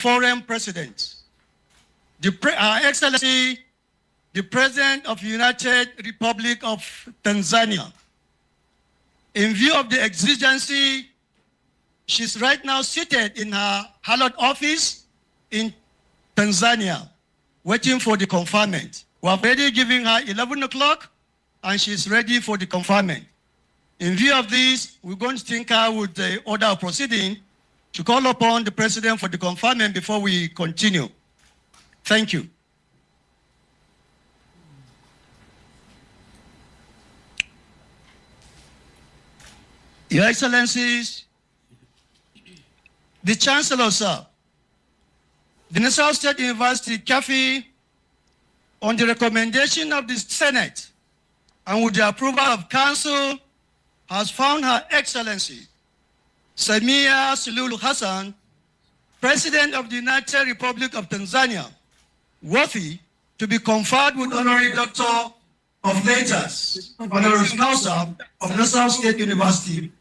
foreign president, Her Excellency, the President of the United Republic of Tanzania. In view of the exigency, she's right now seated in her hallowed office in Tanzania, waiting for the conferment. We have already given her 11 o'clock, and she's ready for the conferment. In view of this, we're going to tinker with the order of proceeding to call upon the President for the conferment before we continue. Thank you. Your Excellencies, the Chancellor, sir, the Nasarawa State University, CAFI, on the recommendation of the Senate and with the approval of Council, has found Her Excellency, Samia Suluhu Hassan, President of the United Republic of Tanzania, worthy to be conferred with Honorary Doctor of Letters, Honoris Causa of Nasarawa State University.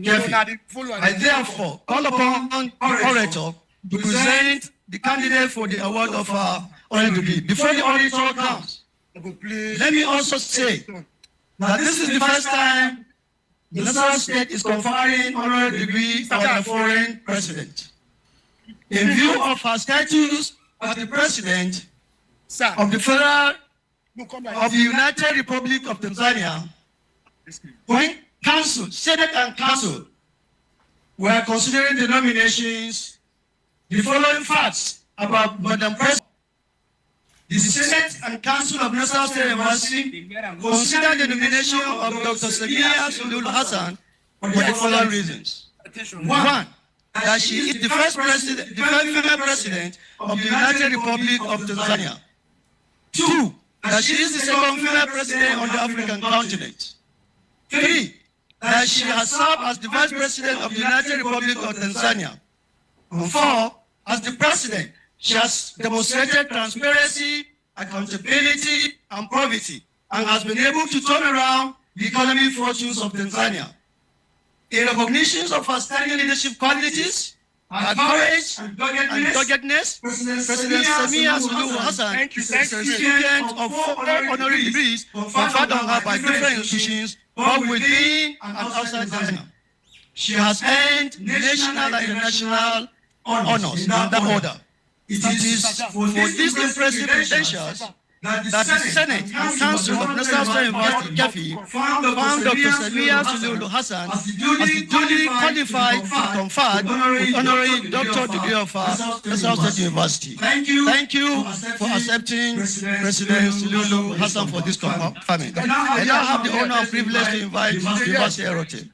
I therefore call upon Orator to present the candidate for the award of honorary degree. Before the Orator comes, let me also say that this is the first time the Nasarawa State is conferring honorary degree on a foreign president. In view of her status as the President of the the United Republic of Tanzania, when Council, Senate and Council were considering the nominations, the following facts about Madam President. The Senate and Council of Nasarawa State University considered the nomination of Dr. Samia Suluhu Hassan for the following reasons. One, that she is the first female president of the United Republic of Tanzania. Two, that she is the second female president on the African continent. Three, that she has served as the vice president of the United Republic of Tanzania. And four, as the president, she has demonstrated transparency, accountability, and probity, and has been able to turn around the economic fortunes of Tanzania. In recognition of her standing leadership qualities, her courage and doggedness, President Samia Suluhu Hassan is a recipient of 4 honorary degrees conferred on her by different institutions, both within and outside Tanzania. She has earned national and international honors in that order. It is for these impressive credentials that the Senate and Council of Nasarawa State University, CAFI, found Dr. Samia Suluhu Hassan as the duly qualified to confer with honorary doctor degree of Nasarawa State University. Thank you for accepting President Suluhu Hassan for this conferment. I now have the honor and privilege to invite the University Orator.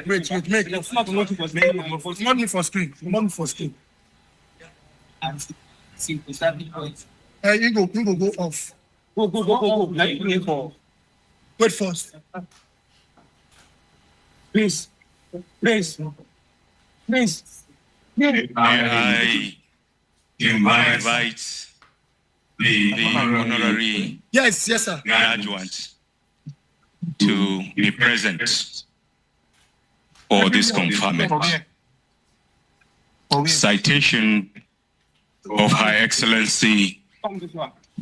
Wait, make it's not me for screen. Not for screen. You go off. Go. Wait first. Please. I invite the honorary yes, sir. graduate to be present for this conferment. Citation of Her Excellency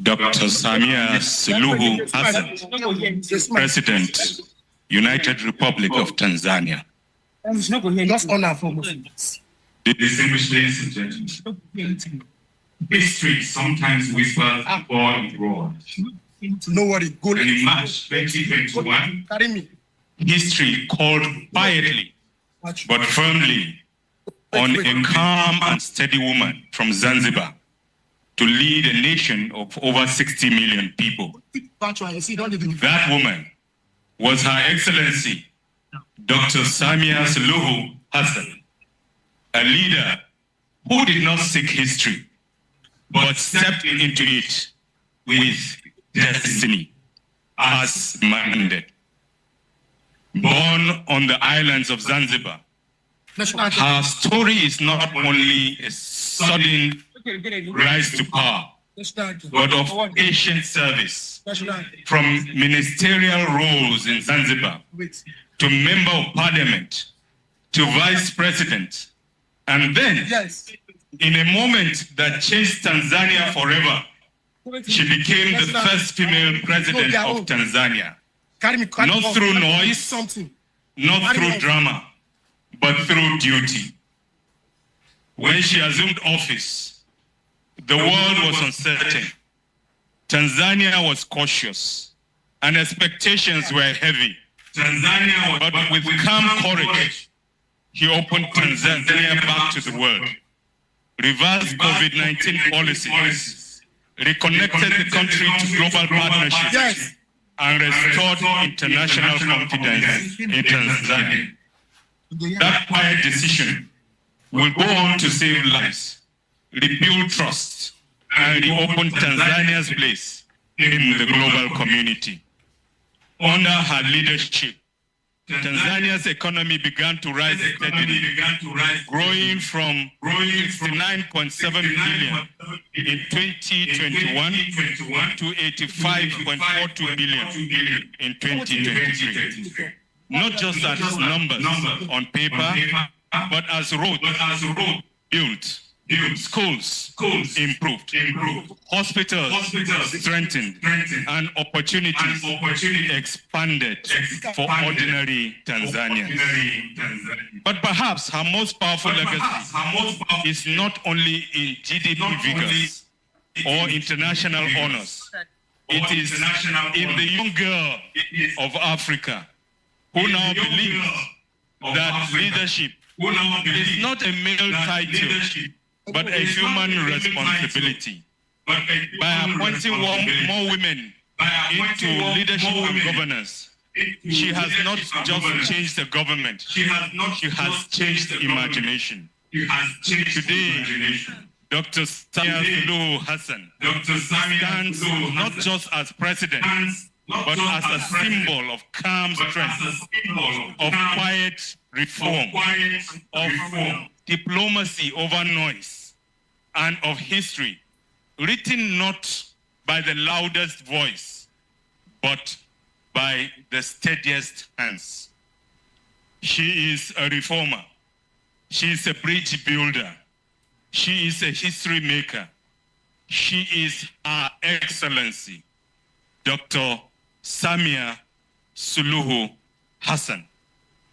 Dr. Samia Suluhu Hassan, President, United Republic of Tanzania. Distinguished ladies and gentlemen, history sometimes whispers abroad. No worry. And in March 2021, history called quietly but firmly on a calm and steady woman from Zanzibar to lead a nation of over 60 million people. That woman was Her Excellency Dr. Samia Suluhu Hassan, a leader who did not seek history but stepped into it with destiny as mandated. Born on the islands of Zanzibar, her story is not only a sudden rise to power, but of patient service. From ministerial roles in Zanzibar to member of parliament, to vice president, and then, in a moment that changed Tanzania forever, she became the first female president of Tanzania. Not through noise, not through drama, but through duty. When she assumed office, the world was uncertain. Tanzania was cautious, and expectations were heavy. But with calm courage, he opened Tanzania back to the world, reversed COVID-19 policies, reconnected the country to global partnerships, and restored international confidence in Tanzania. That quiet decision will go on to save lives, rebuild trust, and reopen Tanzania's place in the global community. Under her leadership, Tanzania's economy began to rise steadily, growing from 69.7 billion in 2021 to 85.42 billion in 2023. Not just as numbers on paper, but as roads built, schools improved, hospitals strengthened, and opportunities expanded for ordinary Tanzanians. But perhaps her most powerful legacy is not only in GDP figures or international honors. It is in the young girl of Africa who now believes that leadership is not a male title, but a human responsibility. By appointing more women into leadership and governance, she has not just changed the government, she has changed the imagination. Today, Dr. Samia Suluhu Hassan stands not just as president, but as a symbol of calm strength, of quiet reform, of diplomacy over noise, and of history written not by the loudest voice, but by the steadiest hands. She is a reformer. She is a bridge builder. She is a history maker. She is Her Excellency, Dr. Samia Suluhu Hassan,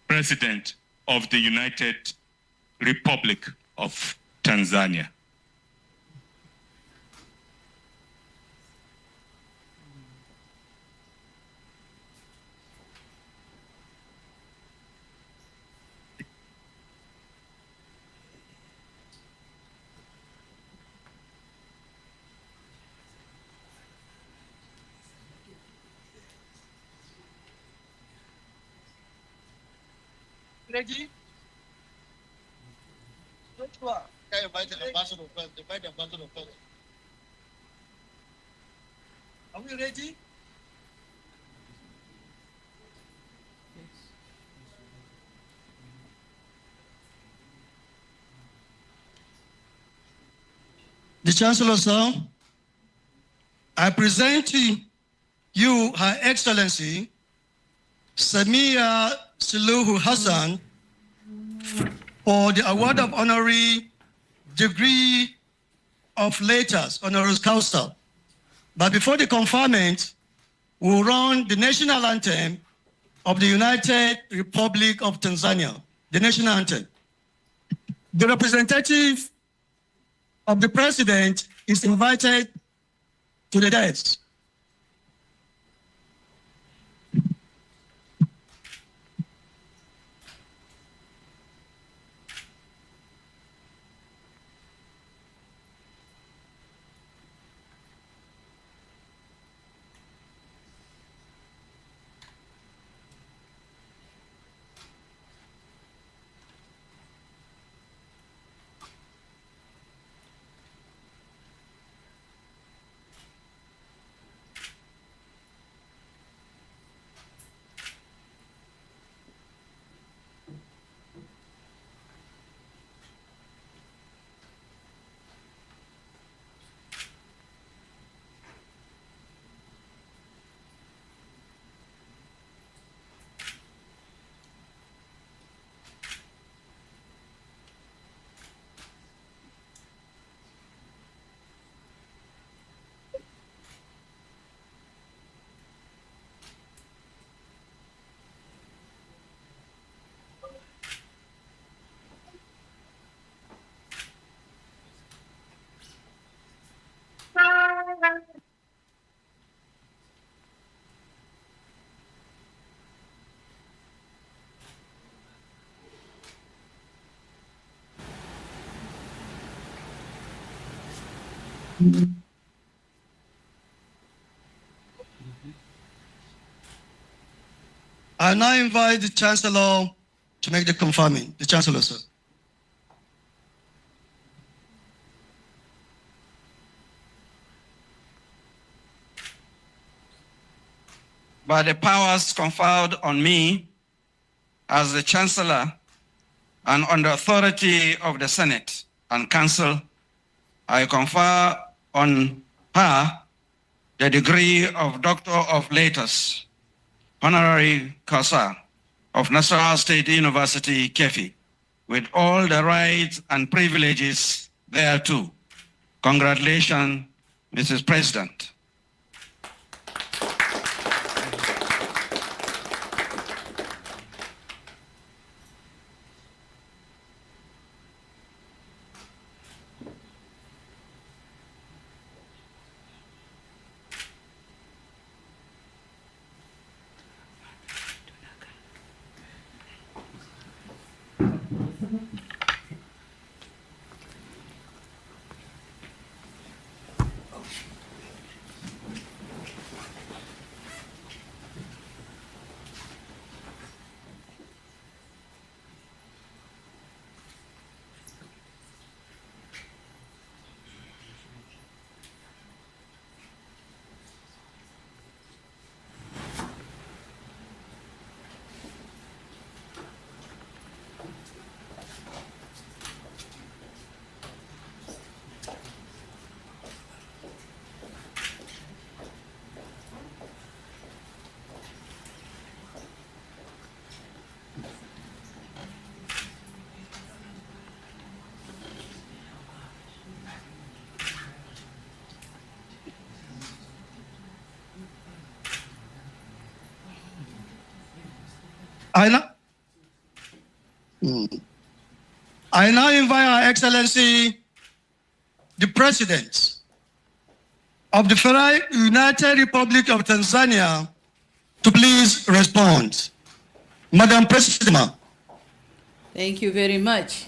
President of the United Republic of Tanzania. Ready? Invite the ambassador first. Invite the ambassador first. Are we ready? The Chancellor, sir, I present to you Her Excellency Samia Suluhu Hassan for the award of honorary degree of letters, honoris causa. But before the conferment, we'll run the national anthem of the United Republic of Tanzania, the national anthem. The representative of the president is invited to the desk. I now invite the Chancellor to make the confirming. The Chancellor, sir. By the powers conferred on me as the Chancellor and on the authority of the Senate and Council, I confer on her the degree of Doctor of Letters, Honorary Causa of Nasarawa State University, Kefi, with all the rights and privileges thereto. Congratulations, Mrs. President. I now invite Her Excellency, the President of the Federal United Republic of Tanzania, to please respond. Madam President. Thank you very much.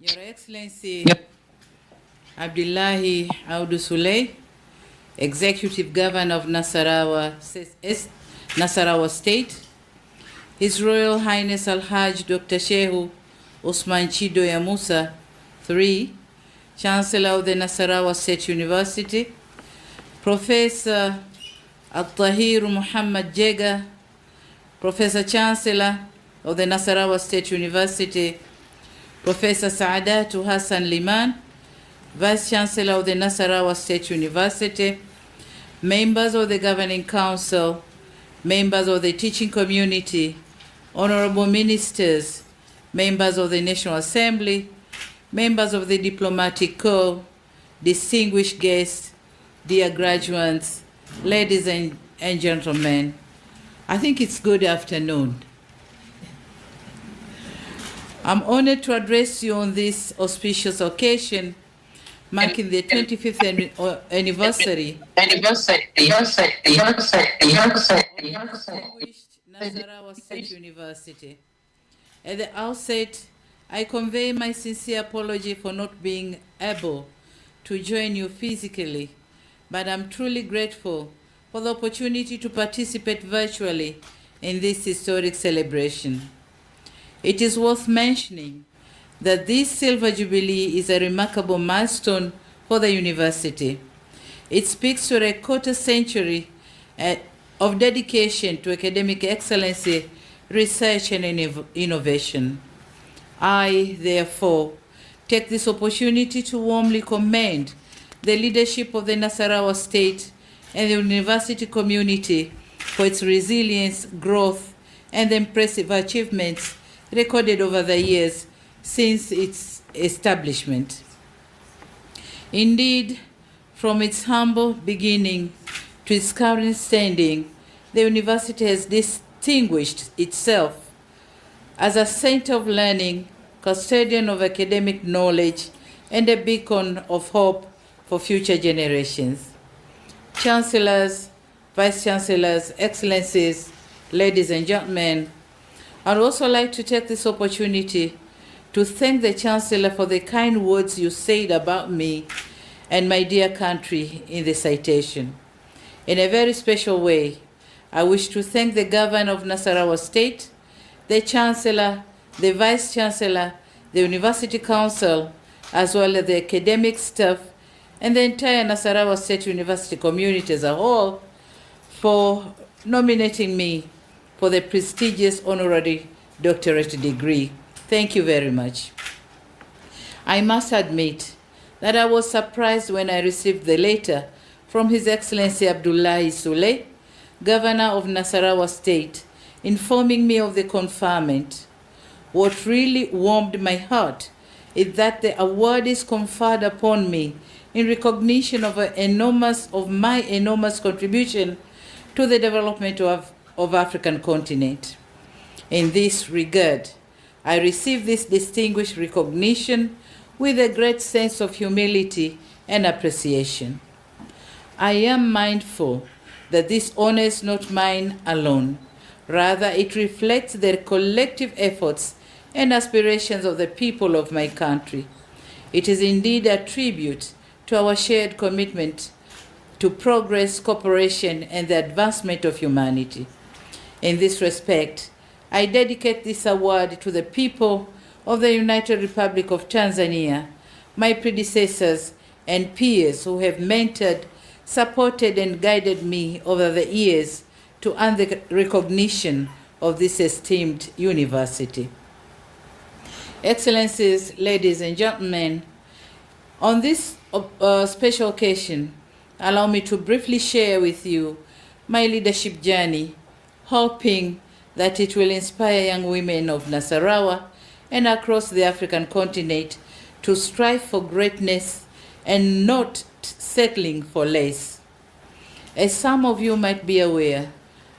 Your Excellency Abdullahi Audu Suley, Executive Governor of Nasarawa State, His Royal Highness Al-Hajj Dr. Shehu Usman Chido ya Musa III, Chancellor of the Nasarawa State University, Professor Al-Tahir Muhammad Jega, Professor Chancellor of the Nasarawa State University, Professor Saadatu Hassan Liman, Vice Chancellor of the Nasarawa State University, members of the Governing Council, members of the teaching community, honorable ministers, members of the National Assembly, members of the Diplomatic Corps, distinguished guests, dear graduates, ladies and gentlemen, I think it's good afternoon. I'm honored to address you on this auspicious occasion, marking the 25th anniversary of Nasarawa State University. At the outset, I convey my sincere apology for not being able to join you physically, but I'm truly grateful for the opportunity to participate virtually in this historic celebration. It is worth mentioning that this Silver Jubilee is a remarkable milestone for the university. It speaks to a quarter century of dedication to academic excellency, research, and innovation. I, therefore, take this opportunity to warmly commend the leadership of the Nasarawa State and the university community for its resilience, growth, and the impressive achievements recorded over the years since its establishment. Indeed, from its humble beginning to its current standing, the university has distinguished itself as a center of learning, custodian of academic knowledge, and a beacon of hope for future generations. Chancellors, Vice Chancellors, Excellencies, ladies and gentlemen, I'd also like to take this opportunity to thank the Chancellor for the kind words you said about me and my dear country in the citation. In a very special way, I wish to thank the Governor of Nasarawa State, the Chancellor, the Vice Chancellor, the University Council, as well as the academic staff, and the entire Nasarawa State University community as a whole for nominating me for the prestigious honorary doctorate degree. Thank you very much. I must admit that I was surprised when I received the letter from His Excellency Abdullahi Sule, Governor of Nasarawa State, informing me of the conferment. What really warmed my heart is that the award is conferred upon me in recognition of my enormous contribution to the development of African continent. In this regard, I receive this distinguished recognition with a great sense of humility and appreciation. I am mindful that this honor is not mine alone. Rather, it reflects the collective efforts and aspirations of the people of my country. It is indeed a tribute to our shared commitment to progress, cooperation, and the advancement of humanity. In this respect, I dedicate this award to the people of the United Republic of Tanzania, my predecessors and peers who have mentored, supported, and guided me over the years to earn the recognition of this esteemed university. Excellencies, ladies and gentlemen, on this special occasion, allow me to briefly share with you my leadership journey, hoping that it will inspire young women of Nasarawa and across the African continent to strive for greatness and not settling for less. As some of you might be aware,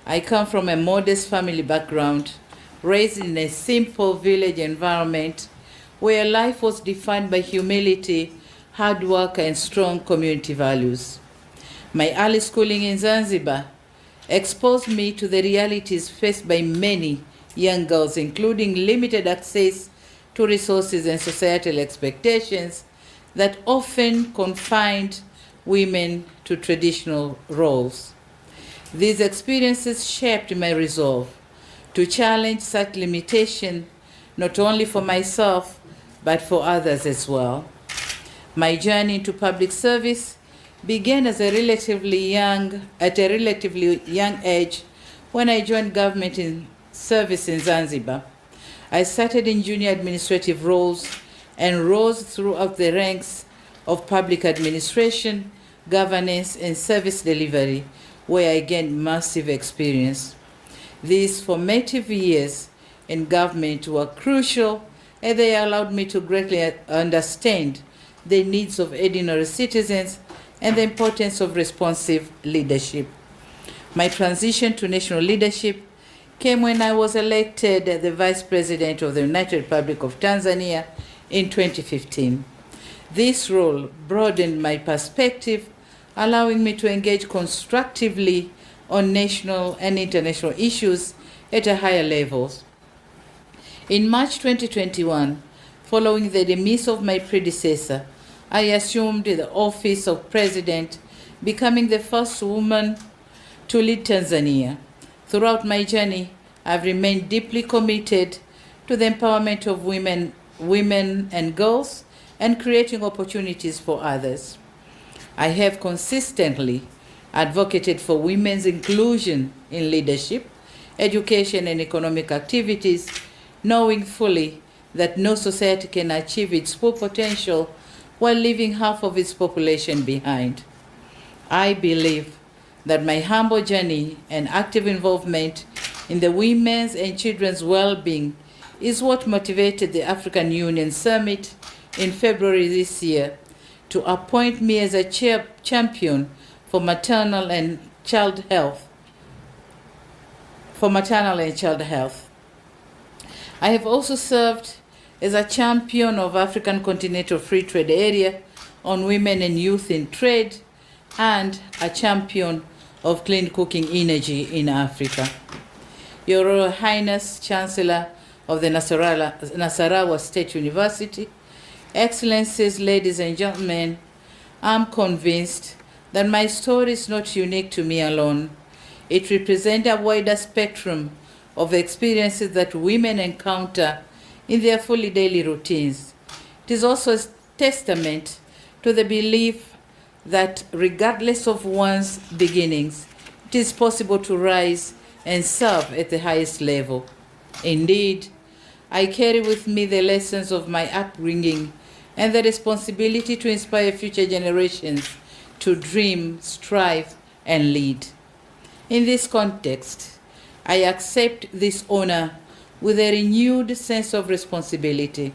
I come from a modest family background, raised in a simple village environment where life was defined by humility, hard work, and strong community values. My early schooling in Zanzibar exposed me to the realities faced by many young girls, including limited access to resources and societal expectations that often confined women to traditional roles. These experiences shaped my resolve to challenge such limitation, not only for myself, but for others as well. My journey into public service began at a relatively young age when I joined government in service in Zanzibar. I started in junior administrative roles and rose throughout the ranks of public administration, governance, and service delivery, where I gained massive experience. These formative years in government were crucial, and they allowed me to greatly understand the needs of ordinary citizens and the importance of responsive leadership. My transition to national leadership came when I was elected the Vice President of the United Republic of Tanzania in 2015. This role broadened my perspective, allowing me to engage constructively on national and international issues at a higher level. In March 2021, following the demise of my predecessor, I assumed the office of President, becoming the first woman to lead Tanzania. Throughout my journey, I've remained deeply committed to the empowerment of women and girls and creating opportunities for others. I have consistently advocated for women's inclusion in leadership, education, and economic activities, knowing fully that no society can achieve its full potential while leaving half of its population behind. I believe that my humble journey and active involvement in the women's and children's well-being is what motivated the African Union Summit in February this year to appoint me as a champion for maternal and child health. I have also served as a champion of African Continental Free Trade Area on women and youth in trade and a champion of clean cooking energy in Africa. Your Royal Highness Chancellor of the Nasarawa State University, Excellencies, ladies and gentlemen, I'm convinced that my story is not unique to me alone. It represents a wider spectrum of experiences that women encounter in their fully daily routines. It is also a testament to the belief that regardless of one's beginnings, it is possible to rise and serve at the highest level. Indeed, I carry with me the lessons of my upbringing and the responsibility to inspire future generations to dream, strive, and lead. In this context, I accept this honor with a renewed sense of responsibility.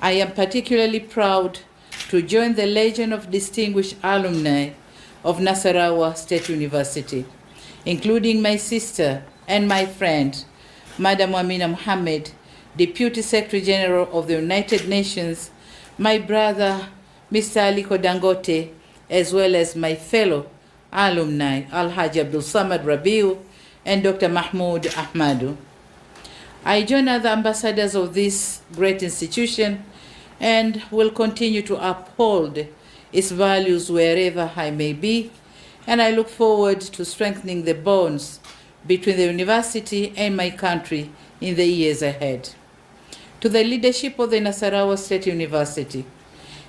I am particularly proud to join the legion of distinguished alumni of Nasarawa State University, including my sister and my friend, Madam Amina Mohammed, Deputy Secretary General of the United Nations, my brother, Mr. Aliko Dangote, as well as my fellow alumni, Alhaji Abdul Samad Rabiu and Dr. Mahmoud Ahmadu. I join other ambassadors of this great institution and will continue to uphold its values wherever I may be, and I look forward to strengthening the bonds between the university and my country in the years ahead. To the leadership of the Nasarawa State University,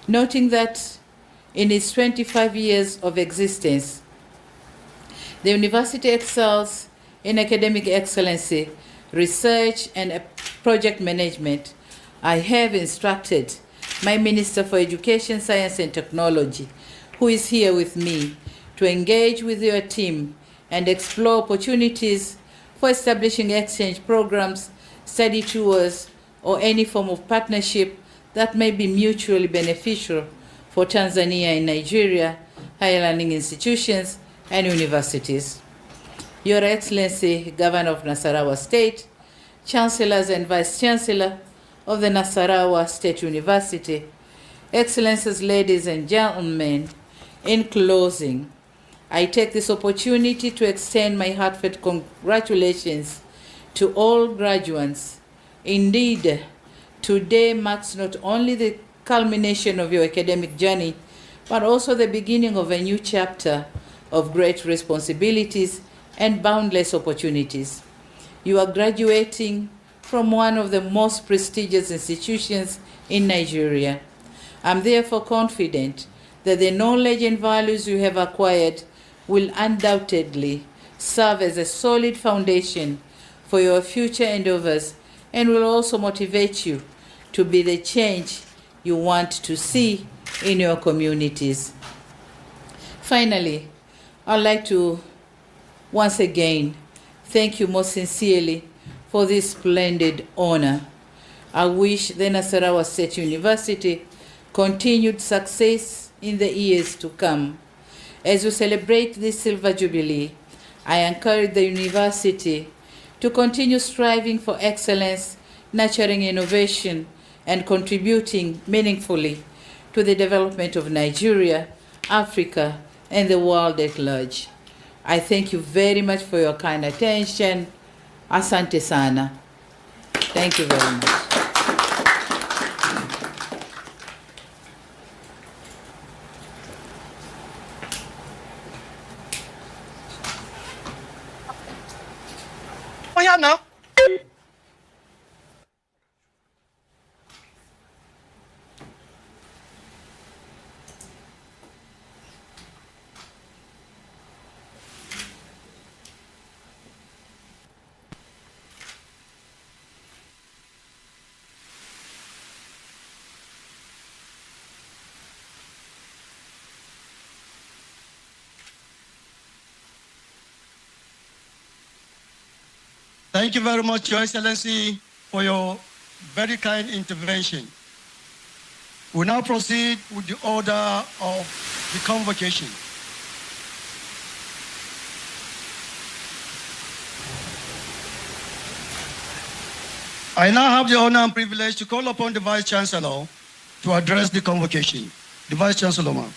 noting that in its 25 years of existence, the university excels in academic excellency, research, and project management. I have instructed my Minister for Education, Science, and Technology, who is here with me, to engage with your team and explore opportunities for establishing exchange programs, study tours, or any form of partnership that may be mutually beneficial for Tanzania and Nigeria, higher learning institutions, and universities. Your Excellency, Governor of Nasarawa State, Chancellors and Vice Chancellor of the Nasarawa State University, Excellencies, ladies and gentlemen, in closing, I take this opportunity to extend my heartfelt congratulations to all graduates. Indeed, today marks not only the culmination of your academic journey, but also the beginning of a new chapter of great responsibilities and boundless opportunities. You are graduating from one of the most prestigious institutions in Nigeria. I'm therefore confident that the knowledge and values you have acquired will undoubtedly serve as a solid foundation for your future endeavors and will also motivate you to be the change you want to see in your communities. Finally, I'd like to once again thank you most sincerely for this splendid honor. I wish the Nasarawa State University continued success in the years to come. As we celebrate this Silver Jubilee, I encourage the university to continue striving for excellence, nurturing innovation, and contributing meaningfully to the development of Nigeria, Africa, and the world at large. I thank you very much for your kind attention. Asante sana. Thank you very much. Oh, yeah, now. Thank you very much, Your Excellency, for your very kind intervention. We now proceed with the order of the convocation. I now have the honor and privilege to call upon the Vice Chancellor to address the convocation. The Vice Chancellor, ma'am.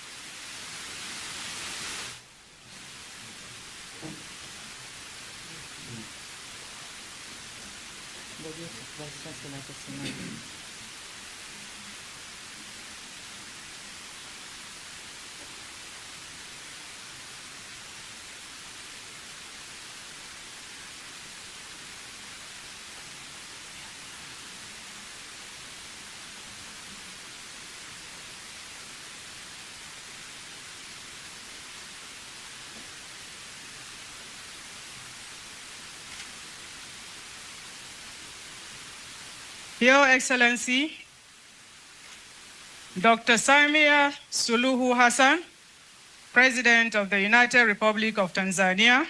Your Excellency, Dr. Samia Suluhu Hassan, President of the United Republic of Tanzania,